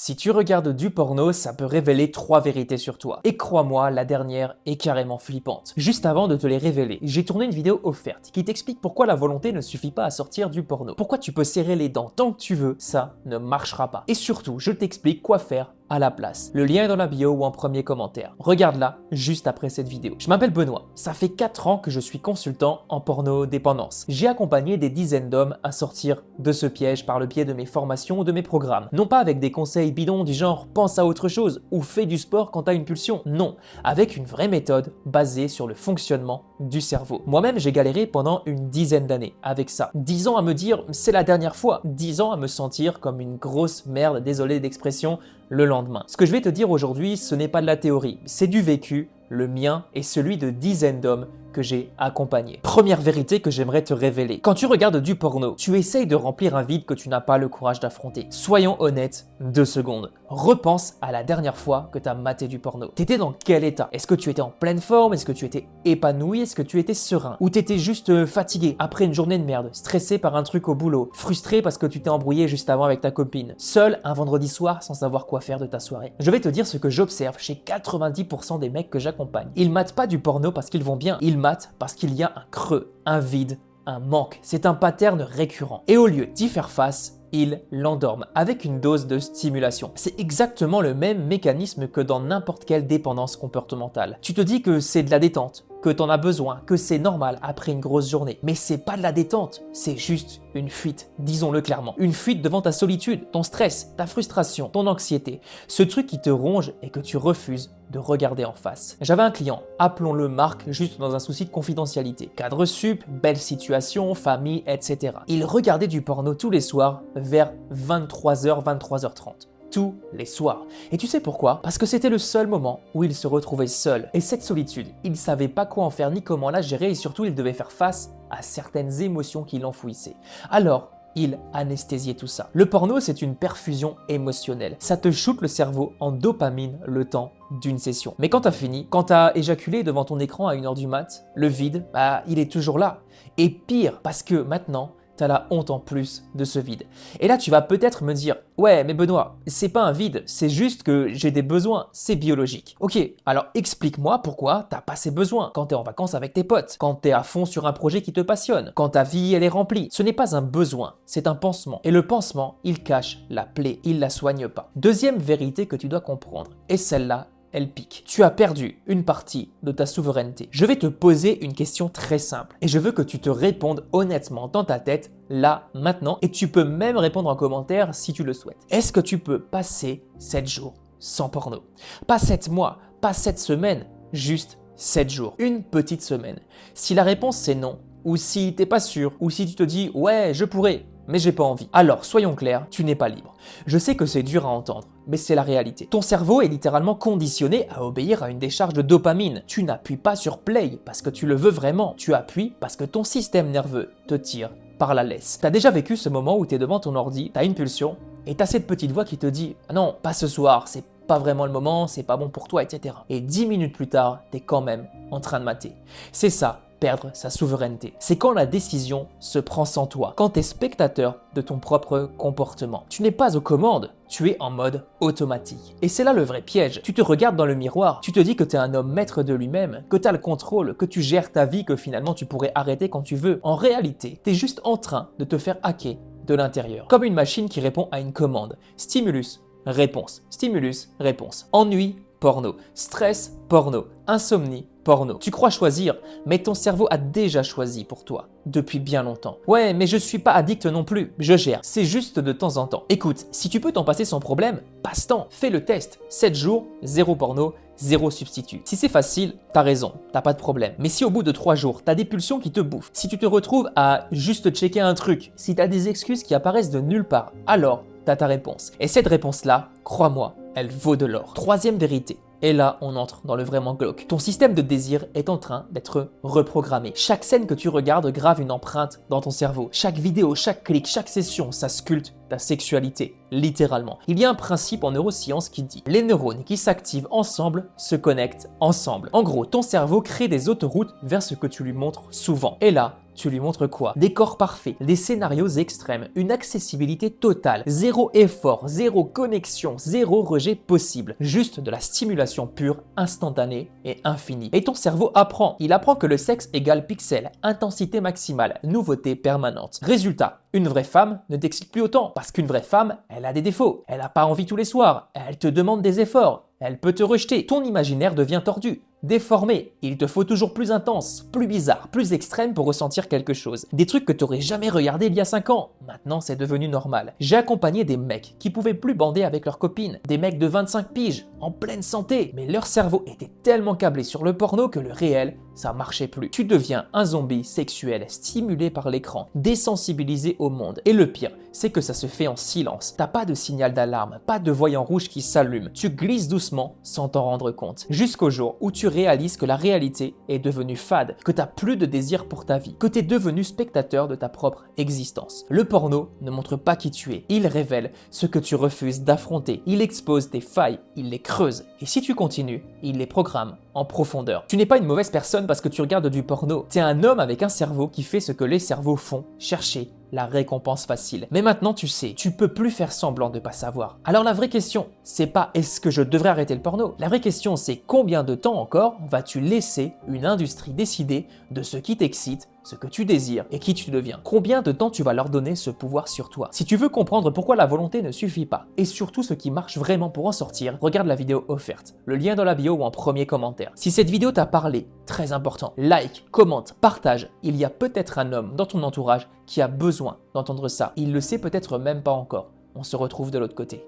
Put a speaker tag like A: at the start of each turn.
A: Si tu regardes du porno, ça peut révéler 3 vérités sur toi. Et crois-moi, la dernière est carrément flippante. Juste avant de te les révéler, j'ai tourné une vidéo offerte qui t'explique pourquoi la volonté ne suffit pas à sortir du porno. Pourquoi tu peux serrer les dents tant que tu veux, ça ne marchera pas. Et surtout, je t'explique quoi faire à la place. Le lien est dans la bio ou en premier commentaire. Regarde-la juste après cette vidéo. Je m'appelle Benoît. Ça fait 4 ans que je suis consultant en porno-dépendance. J'ai accompagné des dizaines d'hommes à sortir de ce piège par le biais de mes formations ou de mes programmes. Non pas avec des conseils bidons du genre pense à autre chose ou fais du sport quand t'as une pulsion. Non, avec une vraie méthode basée sur le fonctionnement du cerveau. Moi-même, j'ai galéré pendant une dizaine d'années avec ça. 10 ans à me dire c'est la dernière fois. 10 ans à me sentir comme une grosse merde, désolé d'expression, le lendemain. Ce que je vais te dire aujourd'hui, ce n'est pas de la théorie, c'est du vécu, le mien et celui de dizaines d'hommes que j'ai accompagnés. Première vérité que j'aimerais te révéler. Quand tu regardes du porno, tu essayes de remplir un vide que tu n'as pas le courage d'affronter. Soyons honnêtes, 2 secondes. Repense à la dernière fois que tu as maté du porno. T'étais dans quel état? Est-ce que tu étais en pleine forme? Est-ce que tu étais épanoui? Est-ce que tu étais serein? Ou t'étais juste fatigué après une journée de merde, stressé par un truc au boulot, frustré parce que tu t'es embrouillé juste avant avec ta copine, seul un vendredi soir sans savoir quoi faire de ta soirée? Je vais te dire ce que j'observe chez 90% des mecs que j'accompagne. Ils matent pas du porno parce qu'ils vont bien, ils matent parce qu'il y a un creux, un vide, un manque. C'est un pattern récurrent. Et au lieu d'y faire face, ils l'endorment avec une dose de stimulation. C'est exactement le même mécanisme que dans n'importe quelle dépendance comportementale. Tu te dis que c'est de la détente, que t'en as besoin, que c'est normal après une grosse journée. Mais c'est pas de la détente, c'est juste une fuite, disons-le clairement. Une fuite devant ta solitude, ton stress, ta frustration, ton anxiété. Ce truc qui te ronge et que tu refuses de regarder en face. J'avais un client, appelons-le Marc, juste dans un souci de confidentialité. Cadre sup, belle situation, famille, etc. Il regardait du porno tous les soirs vers 23h, 23h30. Tous les soirs. Et tu sais pourquoi? Parce que c'était le seul moment où il se retrouvait seul. Et cette solitude, il ne savait pas quoi en faire ni comment la gérer et surtout il devait faire face à certaines émotions qui l'enfouissaient. Alors, il anesthésiait tout ça. Le porno, c'est une perfusion émotionnelle. Ça te shoote le cerveau en dopamine le temps d'une session. Mais quand t'as fini, quand t'as éjaculé devant ton écran à 1h du mat, le vide, il est toujours là. Et pire, parce que maintenant, t'as la honte en plus de ce vide. Et là, tu vas peut-être me dire « Ouais, mais Benoît, c'est pas un vide, c'est juste que j'ai des besoins, c'est biologique. » Ok, alors explique-moi pourquoi t'as pas ces besoins quand t'es en vacances avec tes potes, quand t'es à fond sur un projet qui te passionne, quand ta vie, elle est remplie. Ce n'est pas un besoin, c'est un pansement. Et le pansement, il cache la plaie, il la soigne pas. Deuxième vérité que tu dois comprendre, et celle-là, elle pique. Tu as perdu une partie de ta souveraineté. Je vais te poser une question très simple et je veux que tu te répondes honnêtement dans ta tête, là, maintenant, et tu peux même répondre en commentaire si tu le souhaites. Est-ce que tu peux passer 7 jours sans porno? Pas 7 mois, pas 7 semaines, juste 7 jours. Une petite semaine. Si la réponse c'est non, ou si t'es pas sûr, ou si tu te dis « Ouais, je pourrais », mais j'ai pas envie. Alors, soyons clairs, tu n'es pas libre. Je sais que c'est dur à entendre, mais c'est la réalité. Ton cerveau est littéralement conditionné à obéir à une décharge de dopamine. Tu n'appuies pas sur play parce que tu le veux vraiment. Tu appuies parce que ton système nerveux te tire par la laisse. T'as déjà vécu ce moment où t'es devant ton ordi, t'as une pulsion, et t'as cette petite voix qui te dit « Ah non, pas ce soir, c'est pas vraiment le moment, c'est pas bon pour toi, etc. » Et 10 minutes plus tard, t'es quand même en train de mater. C'est ça, perdre sa souveraineté. C'est quand la décision se prend sans toi, quand tu es spectateur de ton propre comportement. Tu n'es pas aux commandes, tu es en mode automatique. Et c'est là le vrai piège. Tu te regardes dans le miroir, tu te dis que tu es un homme maître de lui-même, que tu as le contrôle, que tu gères ta vie, que finalement tu pourrais arrêter quand tu veux. En réalité, tu es juste en train de te faire hacker de l'intérieur. Comme une machine qui répond à une commande. Stimulus, réponse. Stimulus, réponse. Ennui, porno. Stress, porno. Insomnie, porno. Tu crois choisir, mais ton cerveau a déjà choisi pour toi depuis bien longtemps. Ouais, mais je suis pas addict non plus, je gère. C'est juste de temps en temps. Écoute, si tu peux t'en passer sans problème, passe-temps, fais le test. 7 jours, 0 porno, 0 substitut. Si c'est facile, t'as raison, t'as pas de problème. Mais si au bout de 3 jours, t'as des pulsions qui te bouffent, si tu te retrouves à juste checker un truc, si t'as des excuses qui apparaissent de nulle part, alors t'as ta réponse. Et cette réponse-là, crois-moi, elle vaut de l'or. Troisième vérité. Et là, on entre dans le vraiment glauque. Ton système de désir est en train d'être reprogrammé. Chaque scène que tu regardes grave une empreinte dans ton cerveau. Chaque vidéo, chaque clic, chaque session, ça sculpte ta sexualité, littéralement. Il y a un principe en neurosciences qui dit: les neurones qui s'activent ensemble se connectent ensemble. En gros, ton cerveau crée des autoroutes vers ce que tu lui montres souvent. Et là, tu lui montres quoi? Des corps parfaits, des scénarios extrêmes, une accessibilité totale, zéro effort, zéro connexion, zéro rejet possible, juste de la stimulation pure, instantanée et infinie. Et ton cerveau apprend. Il apprend que le sexe égale pixel, intensité maximale, nouveauté permanente. Résultat, une vraie femme ne t'excite plus autant, parce qu'une vraie femme, elle a des défauts, elle n'a pas envie tous les soirs, elle te demande des efforts, elle peut te rejeter, ton imaginaire devient tordu, déformé, il te faut toujours plus intense, plus bizarre, plus extrême pour ressentir quelque chose. Des trucs que t'aurais jamais regardé il y a 5 ans, maintenant c'est devenu normal. J'ai accompagné des mecs qui pouvaient plus bander avec leurs copines, des mecs de 25 piges, en pleine santé, mais leur cerveau était tellement câblé sur le porno que le réel, ça marchait plus. Tu deviens un zombie sexuel stimulé par l'écran, désensibilisé au monde. Et le pire, c'est que ça se fait en silence. T'as pas de signal d'alarme, pas de voyant rouge qui s'allume. Tu glisses doucement sans t'en rendre compte. Jusqu'au jour où tu réalises que la réalité est devenue fade, que t'as plus de désir pour ta vie, que t'es devenu spectateur de ta propre existence. Le porno ne montre pas qui tu es. Il révèle ce que tu refuses d'affronter. Il expose tes failles, il les creuse. Et si tu continues, il les programme en profondeur. Tu n'es pas une mauvaise personne parce que tu regardes du porno. T'es un homme avec un cerveau qui fait ce que les cerveaux font, chercher la récompense facile. Mais maintenant tu sais, tu peux plus faire semblant de pas savoir. Alors la vraie question, c'est pas est-ce que je devrais arrêter le porno? La vraie question c'est combien de temps encore vas-tu laisser une industrie décider de ce qui t'excite, ce que tu désires et qui tu deviens? Combien de temps tu vas leur donner ce pouvoir sur toi? Si tu veux comprendre pourquoi la volonté ne suffit pas et surtout ce qui marche vraiment pour en sortir, regarde la vidéo offerte, le lien dans la bio ou en premier commentaire. Si cette vidéo t'a parlé, très important, like, commente, partage. Il y a peut-être un homme dans ton entourage qui a besoin d'entendre ça. Il le sait peut-être même pas encore. On se retrouve de l'autre côté.